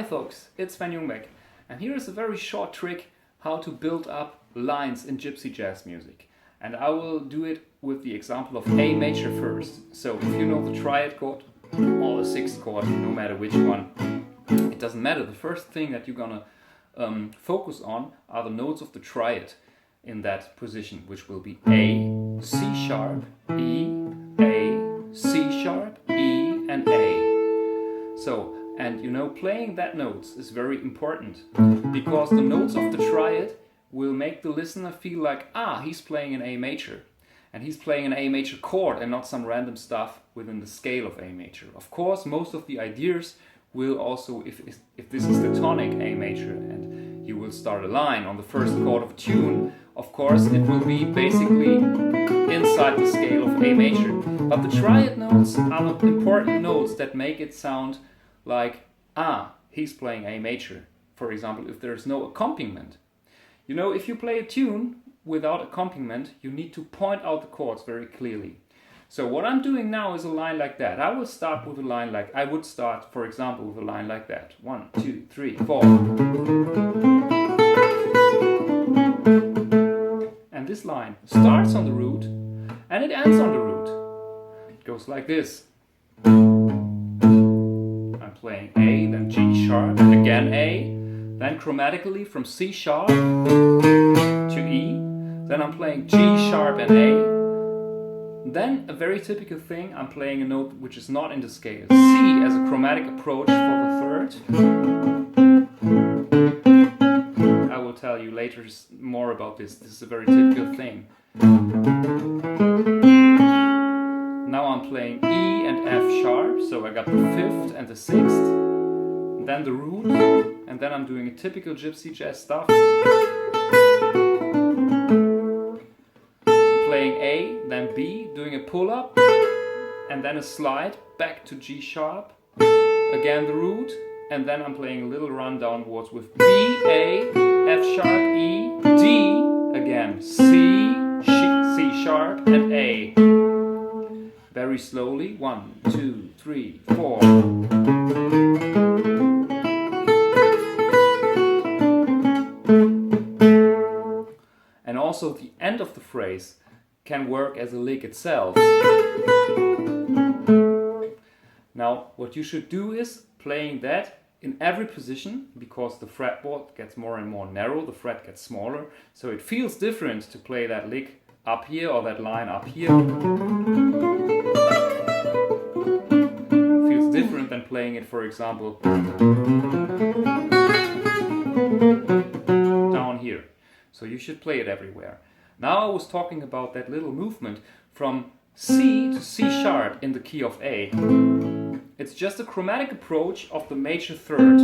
folks, it's Sven Jungbeck, and here is a very short trick how to build up lines in Gypsy Jazz music. And I will do it with the example of A major first. So if you know the triad chord or the sixth chord, no matter which one, it doesn't matter. The first thing that you're gonna focus on are the notes of the triad in that position, which will be A, C sharp, E, A, C sharp, E, and A. So, and you know, playing that notes is very important because the notes of the triad will make the listener feel like, he's playing an A major. And he's playing an A major chord and not some random stuff within the scale of A major. Of course, most of the ideas will also, if this is the tonic A major and you will start a line on the first chord of a tune, of course it will be basically inside the scale of A major. But the triad notes are the important notes that make it sound like, he's playing A major. For example, if there's no accompaniment. You know, if you play a tune without accompaniment, you need to point out the chords very clearly. So what I'm doing now is a line like that. I will start with a line like, I would start, for example, with a line like that. 1, 2, 3, 4. And this line starts on the root and it ends on the root. It goes like this. I'm playing A, then G sharp, again A, then chromatically from C sharp to E, then I'm playing G sharp and A. Then a very typical thing, I'm playing a note which is not in the scale. C as a chromatic approach for the third. I will tell you later more about this. This is a very typical thing. Now I'm playing E and F sharp, so I got the fifth and the sixth. Then the root, and then I'm doing a typical Gypsy Jazz stuff. Playing A, then B, doing a pull-up, and then a slide back to G sharp, again the root, and then I'm playing a little run downwards with B, A, F sharp, E, D, again C, C sharp, and A. Very slowly, 1, 2, 3, 4. And also the end of the phrase can work as a lick itself. Now what you should do is playing that in every position, because the fretboard gets more and more narrow, the fret gets smaller, so it feels different to play that lick up here or that line up here. It feels different than playing it, for example, down here. So you should play it everywhere. Now I was talking about that little movement from C to C sharp in the key of A. It's just a chromatic approach of the major third.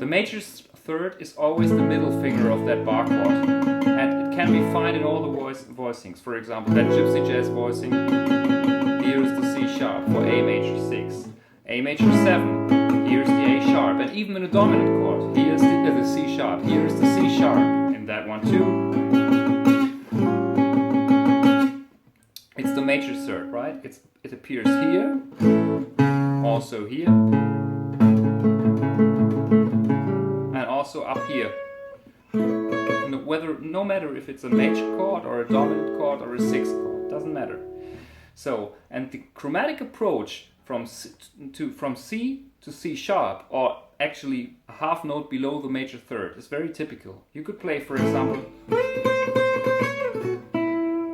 The major third is always the middle finger of that bar chord. And it can be found in all the voicings. For example, that Gypsy Jazz voicing, here is the C sharp for A major 6. A major 7, here's the A sharp. And even in a dominant chord, here's the C sharp, here's the C sharp. In that one too. It's the major third, right? It appears here, also here, and also up here. No matter if it's a major chord or a dominant chord or a sixth chord, doesn't matter. So, and the chromatic approach from C to C sharp, or actually a half note below the major third, is very typical. You could play, for example,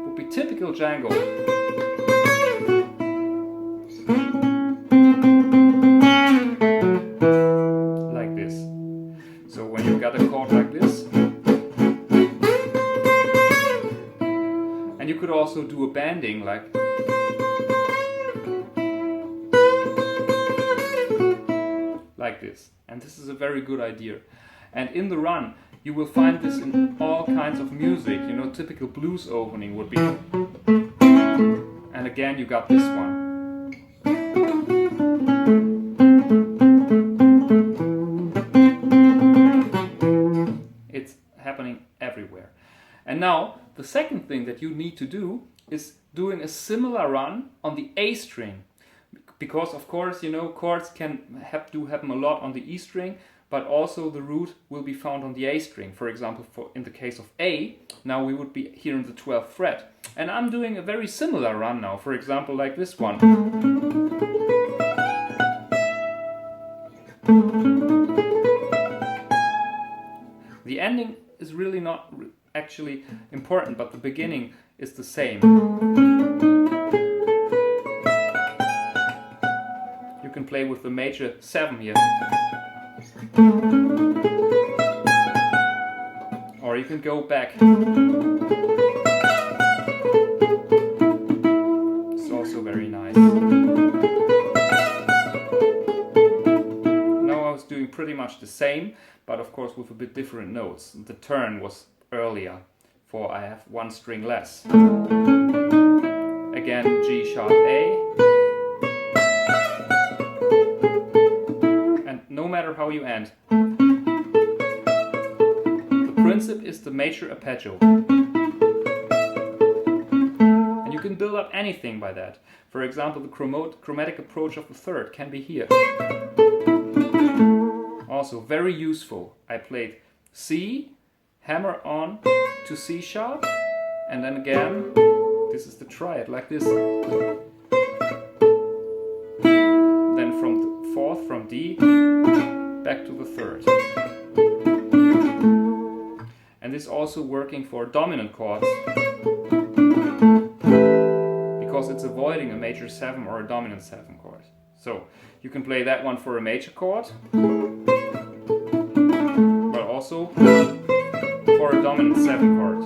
would be typical Django. Like this. So when you got a chord like this, and you could also do a bending like this. And this is a very good idea. And in the run, you will find this in all kinds of music. You know, typical blues opening would be. And again, you got this one. It's happening everywhere. And now, the second thing that you need to do is doing a similar run on the A string. Because of course, you know, chords can happen a lot on the E string, but also the root will be found on the A string. For example, in the case of A, now we would be here in the 12th fret. And I'm doing a very similar run now, for example, like this one. The ending is really not actually important, but the beginning is the same. You can play with the major 7 here. Or you can go back. It's also very nice. Now I was doing pretty much the same, but of course with a bit different notes. The turn was earlier, for I have 1 string less. Again, G sharp A. And no matter how you end, the principle is the major arpeggio. And you can build up anything by that. For example, the chromatic approach of the 3rd can be here. Also very useful. I played C, hammer on to C sharp, and then again, this is the triad, like this. Then from the 4th, from D, back to the 3rd. And this is also working for dominant chords, because it's avoiding a major 7 or a dominant 7 chord. So you can play that one for a major chord, but also for a dominant 7 chord.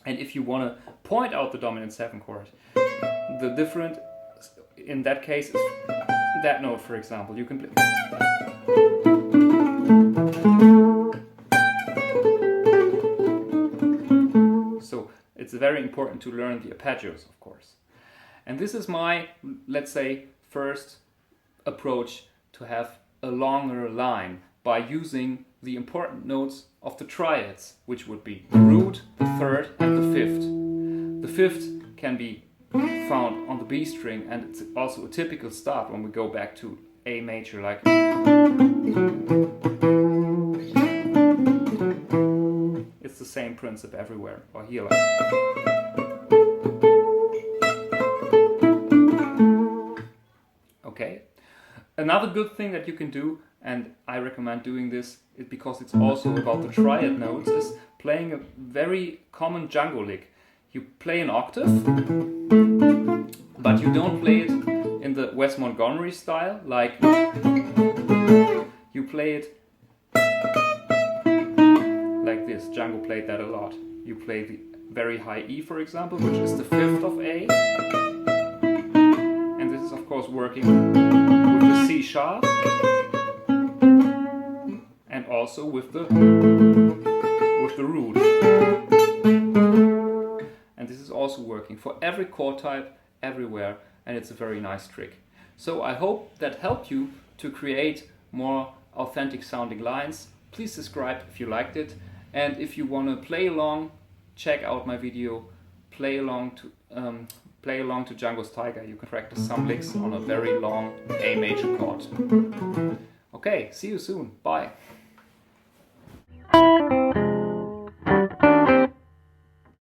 And if you want to point out the dominant 7 chord, the different in that case is that note, for example. You can play. So it's very important to learn the arpeggios, of course. And this is my, let's say, first approach to have a longer line by using the important notes of the triads, which would be the root, the 3rd, and the 5th. The 5th can be found on the B string, and it's also a typical start when we go back to A major, like. It's the same principle everywhere, or here, like. Okay. Another good thing that you can do, and I recommend doing this, is because it's also about the triad notes, is playing a very common Django lick. You play an octave, but you don't play it in the Wes Montgomery style, like you play it like this. Django played that a lot. You play the very high E, for example, which is the 5th of A, and this is of course working with the C sharp, and also with the root. And this is also working for every chord type, everywhere, and it's a very nice trick. So I hope that helped you to create more authentic sounding lines. Please subscribe if you liked it, and if you want to play along, check out my video, play along to Django's Tiger. You can practice some licks on a very long A major chord. Okay, see you soon, bye.